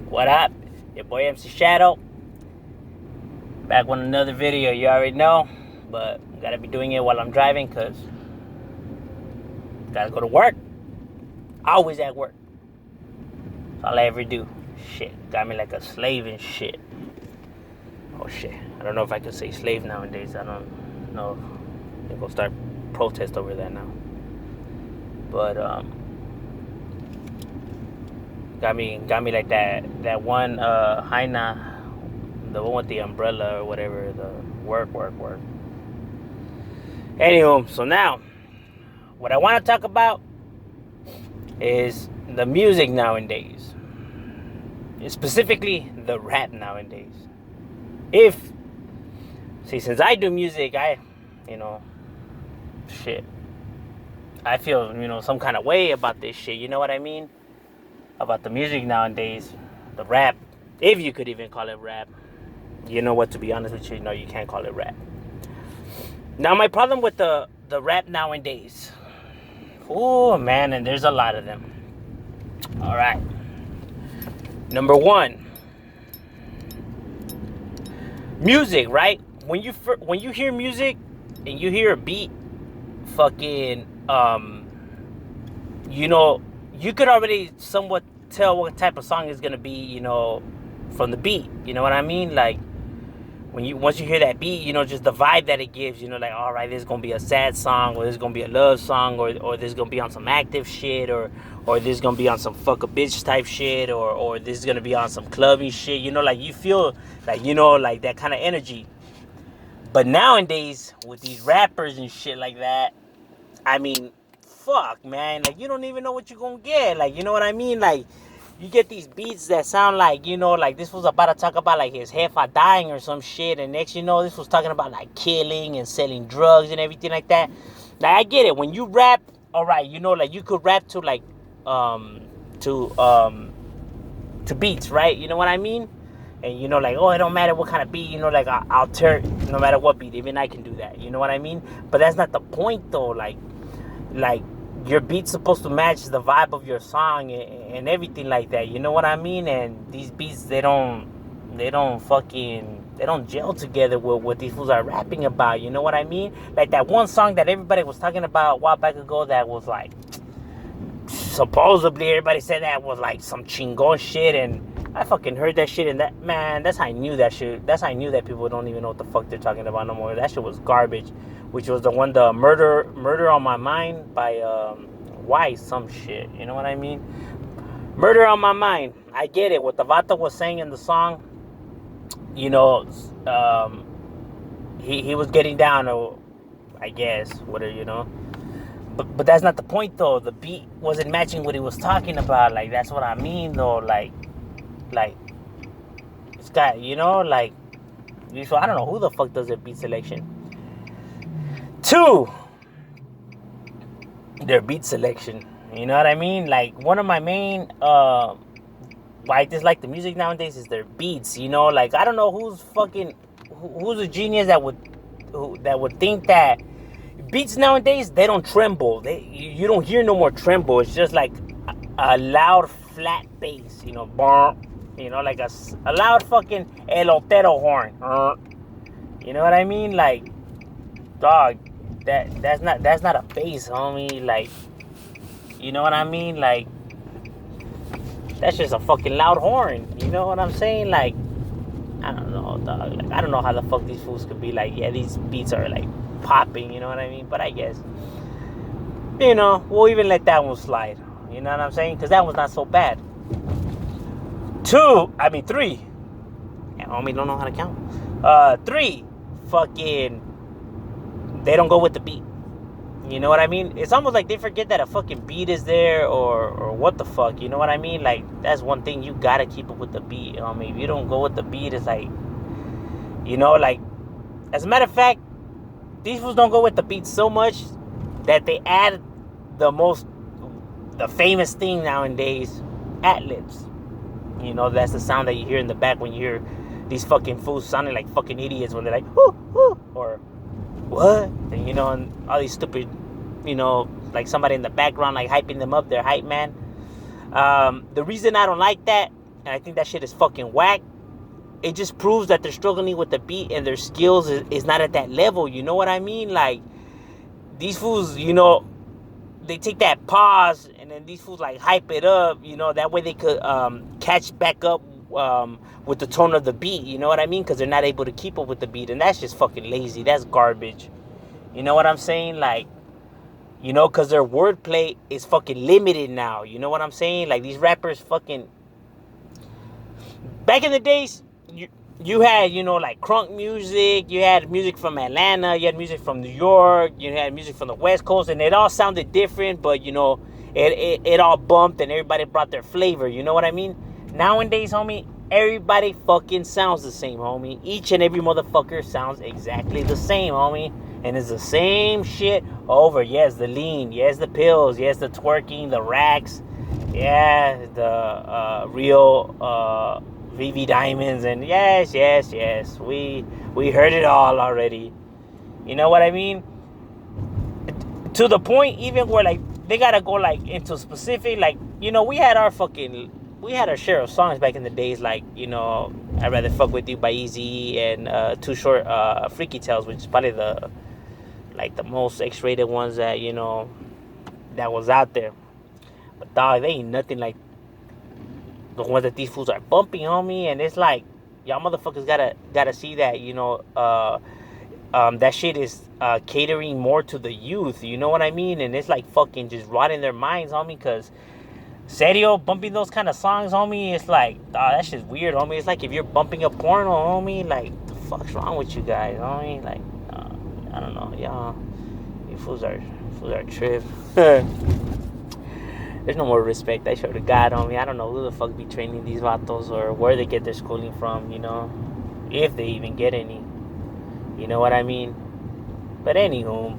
What up? Your boy MC Shadow. Back with another video, you already know. But gotta be doing it while I'm driving because gotta go to work. Always at work. That's all I ever do. Shit. Got me like a slave and shit. Oh shit. I don't know if I can say slave nowadays. I don't know. They're gonna start protest over that now. But got me like that one Haina, the one with the umbrella or whatever, the work. Anywho, so now what I want to talk about is the music nowadays. Specifically the rap nowadays. Since I do music, I feel, some kind of way about this shit, you know what I mean? About the music nowadays, the rap, if you could even call it rap. You know what, to be honest with you, no, you can't call it rap. Now, my problem with the rap nowadays, oh man, and there's a lot of them. All right. Number one, music, right? When you hear music and you hear a beat, fucking, you could already somewhat tell what type of song is gonna be, from the beat. You know what I mean? Like once you hear that beat, just the vibe that it gives, like, all right, this is gonna be a sad song, or this is gonna be a love song, or this is gonna be on some active shit, or this is gonna be on some fuck a bitch type shit, or this is gonna be on some clubbing shit. Like you feel like like that kind of energy. But nowadays with these rappers and shit like that, I mean, fuck, man, like you don't even know what you're gonna get. Like, you know what I mean? Like, you get these beats that sound like, like this was about to talk about like his jefa dying or some shit, and next this was talking about like killing and selling drugs and everything like that. Like, I get it. When you rap, all right, like you could rap to like to beats, right? You know what I mean? And like, oh, it don't matter what kind of beat, like I'll turn no matter what beat. Even I can do that. You know what I mean? But that's not the point though. Like your beat's supposed to match the vibe of your song and everything like that. You know what I mean? And these beats, they don't gel together with what these fools are rapping about. You know what I mean? Like that one song that everybody was talking about a while back ago that was like, supposedly everybody said that was like some chingon shit, and I fucking heard that shit, and that, man, that's how I knew that shit. That's how I knew that people don't even know what the fuck they're talking about no more. That shit was garbage. Which was the one, the Murder on My Mind by Wise, some shit. You know what I mean? Murder on My Mind. I get it. What the Vato was saying in the song, he was getting down, or I guess, whatever, But that's not the point, though. The beat wasn't matching what he was talking about. Like, that's what I mean, though. Like, this guy, like, so I don't know who the fuck does their beat selection. Two, their beat selection. You know what I mean? Like, one of my main, why I dislike the music nowadays is their beats. Like, I don't know who's a genius that would think that beats nowadays, they don't tremble. You don't hear no more tremble. It's just like a loud flat bass, like a loud fucking elotero horn. You know what I mean? Like, dog, that's not a bass, homie. Like, you know what I mean? Like, that's just a fucking loud horn. You know what I'm saying? Like, I don't know, dog. Like, I don't know how the fuck these fools could be like, yeah, these beats are like popping, you know what I mean? But I guess, we'll even let that one slide. You know what I'm saying? Because that one's not so bad. Three. Yeah, homie don't know how to count. Three, fucking, they don't go with the beat. You know what I mean? It's almost like they forget that a fucking beat is there, or what the fuck. You know what I mean? Like, that's one thing, you gotta keep up with the beat. If you don't go with the beat, it's like, like, as a matter of fact, these fools don't go with the beat so much that they add the famous thing nowadays, ad-libs. That's the sound that you hear in the back when you hear these fucking fools sounding like fucking idiots when they're like, whoo, whoo, or what? And, and all these stupid, like somebody in the background, like hyping them up, their hype man. The reason I don't like that and I think that shit is fucking whack. It just proves that they're struggling with the beat and their skills is not at that level. You know what I mean? Like, these fools, they take that pause and then these fools like hype it up, that way they could catch back up with the tone of the beat. You know what I mean? Because they're not able to keep up with the beat, and that's just fucking lazy. That's garbage. You know what I'm saying? Like, because their wordplay is fucking limited now. You know what I'm saying? Like, these rappers fucking... Back in the days, you had, like crunk music, you had music from Atlanta, you had music from New York, you had music from the West Coast, and it all sounded different, but, it all bumped and everybody brought their flavor, you know what I mean? Nowadays, homie, everybody fucking sounds the same, homie. Each and every motherfucker sounds exactly the same, homie. And it's the same shit over. Yes, the lean. Yes, the pills. Yes, the twerking, the racks. Yeah, the real VV diamonds. And yes. We heard it all already. You know what I mean? To the point even where, like, they gotta go, like, into specific, like, we had our share of songs back in the days, like, I'd Rather Fuck With You by Easy and Too Short, Freaky Tales, which is probably the most X-rated ones that, that was out there. But dog, they ain't nothing like the ones that these fools are bumping, homie. And it's like, y'all motherfuckers gotta see that, that shit is catering more to the youth, you know what I mean? And it's like fucking just rotting their minds, homie, because serio, bumping those kind of songs, homie, it's like, that shit's weird, homie. It's like if you're bumping a porno, homie, like, the fuck's wrong with you guys, homie? Like, I don't know, y'all, you fools are trip. There's no more respect, I swear to God, homie. I don't know who the fuck be training these vatos or where they get their schooling from, if they even get any, you know what I mean? But anywho,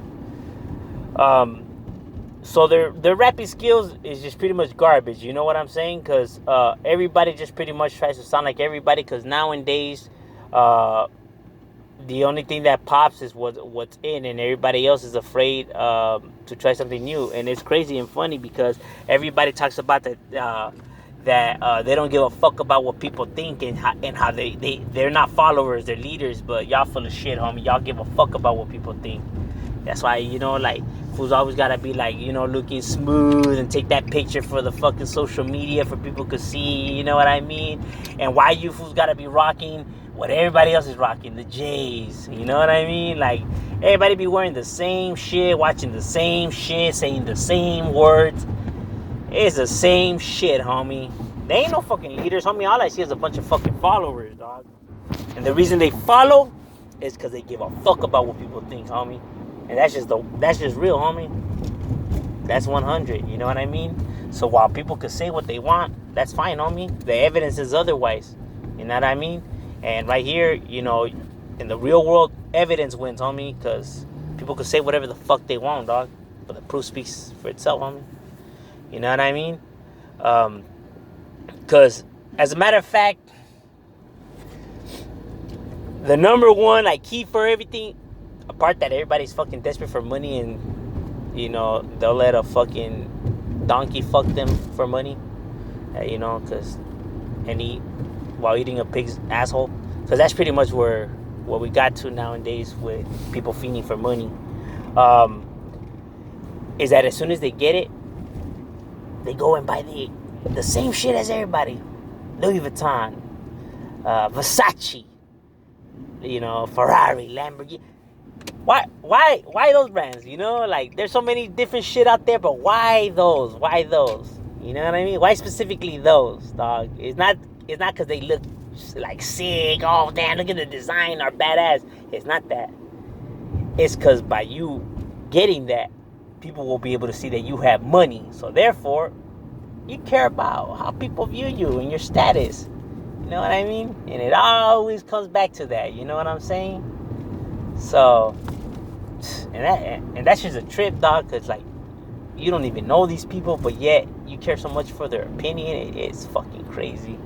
so their rapping skills is just pretty much garbage, you know what I'm saying? Because everybody just pretty much tries to sound like everybody, because nowadays, the only thing that pops is what's in, and everybody else is afraid to try something new. And it's crazy and funny because everybody talks about that they don't give a fuck about what people think and how they're not followers, they're leaders. But y'all full of shit, homie. Y'all give a fuck about what people think. That's why, like, fools always gotta be like, looking smooth and take that picture for the fucking social media for people to see, you know what I mean? And why you fools gotta be rocking what everybody else is rocking, the J's, you know what I mean? Like, everybody be wearing the same shit, watching the same shit, saying the same words. It's the same shit, homie. They ain't no fucking leaders, homie. All I see is a bunch of fucking followers, dog. And the reason they follow is because they give a fuck about what people think, homie. And that's just real, homie. That's 100, you know what I mean? So while people can say what they want, that's fine, homie. The evidence is otherwise, you know what I mean? And right here, in the real world, evidence wins, homie, because people can say whatever the fuck they want, dog. But the proof speaks for itself, homie. You know what I mean? Because, as a matter of fact, the number one, like, key for everything, apart that everybody's fucking desperate for money and, they'll let a fucking donkey fuck them for money, because while eating a pig's asshole. Because that's pretty much what we got to nowadays with people fiending for money. Is that as soon as they get it, they go and buy the same shit as everybody. Louis Vuitton, Versace, Ferrari, Lamborghini. Why those brands? Like, there's so many different shit out there, but why those? Why those? You know what I mean? Why specifically those, dog? It's not because they look like sick. Oh damn, look at the design, or badass. It's not that. It's because by you getting that, people will be able to see that you have money. So therefore, you care about how people view you and your status. You know what I mean? And it always comes back to that. You know what I'm saying? So, and that's just a trip, dog. Cause like, you don't even know these people, but yet you care so much for their opinion. It's fucking crazy.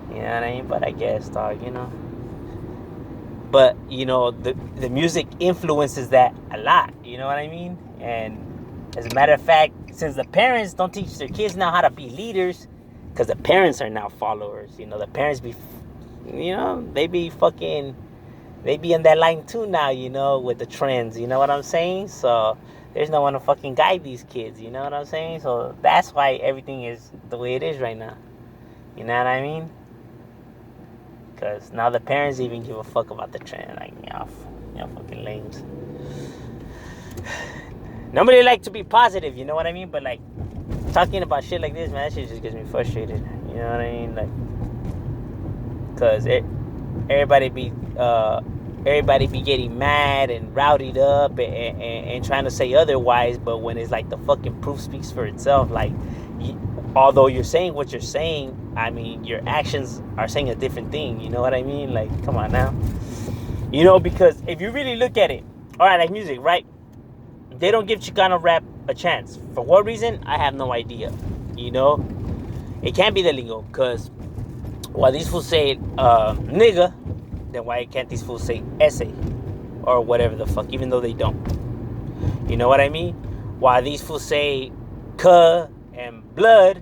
You know what I mean? But I guess, dog, But, the music influences that a lot. You know what I mean? And as a matter of fact, since the parents don't teach their kids now how to be leaders, because the parents are now followers. You know, the parents be, you know, they be fucking, they be in that line too now. You know, with the trends. You know what I'm saying? So there's no one to fucking guide these kids. You know what I'm saying? So that's why everything is the way it is right now. You know what I mean? Because now the parents even give a fuck about the trend. Like, y'all fucking lames. Nobody like to be positive, you know what I mean? But like, talking about shit like this, man, that shit just gets me frustrated. You know what I mean? Like, cause everybody be getting mad and rowdied up and trying to say otherwise. But when it's like the fucking proof speaks for itself, like, although you're saying what you're saying, I mean, your actions are saying a different thing. You know what I mean? Like, come on now. You know, because if you really look at it, all right, like music, right? They don't give Chicano rap a chance. For what reason? I have no idea. You know? It can't be the lingo. Because while these fools say nigga, then why can't these fools say essay? Or whatever the fuck, even though they don't. You know what I mean? While these fools say cuh and blood,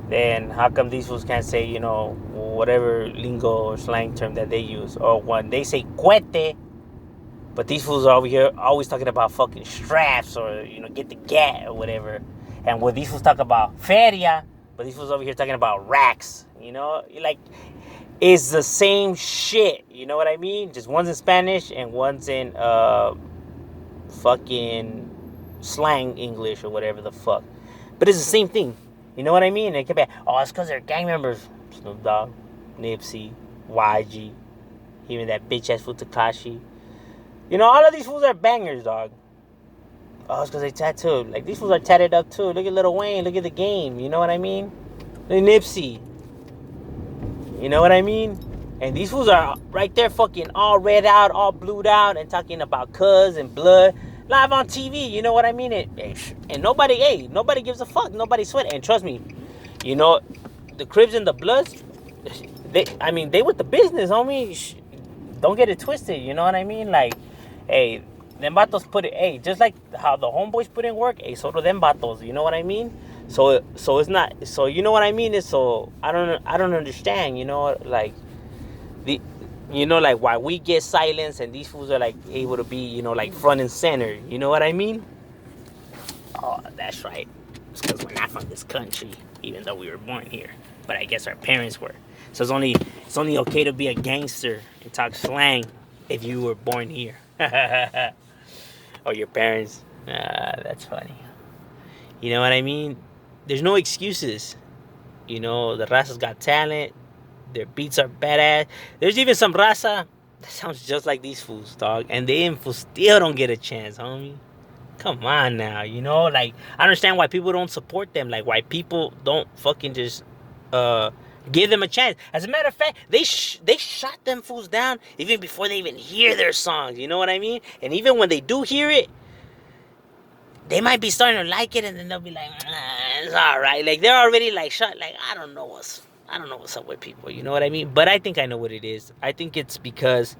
then how come these fools can't say, you know, whatever lingo or slang term that they use? Or when they say cuete, but these fools are over here always talking about fucking straps or, you know, get the gat or whatever. And when these fools talk about feria, but these fools over here talking about racks, you know? Like, it's the same shit, you know what I mean? Just one's in Spanish and one's in fucking slang English or whatever the fuck. But it's the same thing, you know what I mean? They keep back, oh, it's because they're gang members. Snoop Dogg, Nipsey, YG, even that bitch ass fool Tekashi. You know, all of these fools are bangers, dog. Oh, it's because they tattooed. Like, these fools are tatted up, too. Look at Lil Wayne. Look at The Game. You know what I mean? Look at Nipsey. You know what I mean? And these fools are right there fucking all red out, all blued out, and talking about cuz and blood. Live on TV. You know what I mean? And nobody gives a fuck. Nobody sweat. And trust me, you know, the Cribs and the Bloods, they with the business, homie. Don't get it twisted. You know what I mean? Like, hey, them vatos put it, hey, just like how the homeboys put in work, hey, so do them vatos, you know what I mean? So it's not, so you know what I mean? Is so I don't understand, you know, like like why we get silence and these fools are like able to be, you know, like front and center, you know what I mean? Oh, that's right. It's because we're not from this country, even though we were born here. But I guess our parents were. So it's only okay to be a gangster and talk slang if you were born here. Or your parents. That's funny. You know what I mean? There's no excuses. You know, the raza's got talent. Their beats are badass. There's even some raza that sounds just like these fools, dog. And they fools still don't get a chance, homie. Come on now, you know? Like, I understand why people don't support them. Like, why people don't fucking just give them a chance. As a matter of fact, they shot them fools down even before they even hear their songs. You know what I mean? And even when they do hear it, they might be starting to like it, and then they'll be like, it's all right. Like, they're already like shot. Like, I don't know what's up with people. You know what I mean? But I think I know what it is. I think it's because,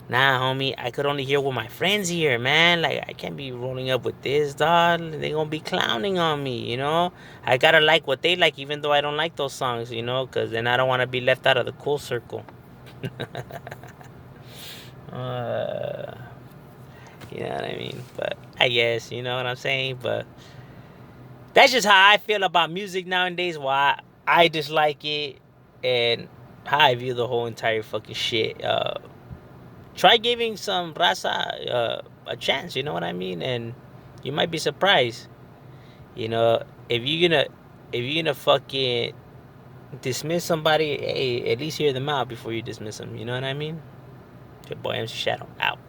nah, homie, I could only hear what my friends hear, man. Like, I can't be rolling up with this, dog. They gonna be clowning on me, you know? I gotta like what they like, even though I don't like those songs, you know? Because then I don't want to be left out of the cool circle. You know what I mean? But I guess, you know what I'm saying? But that's just how I feel about music nowadays. Why I dislike it and how I view the whole entire fucking shit. Try giving some raza a chance, you know what I mean? And you might be surprised. You know, if you're gonna fucking dismiss somebody, hey, at least hear them out before you dismiss them. You know what I mean? Your boy MC Shadow out.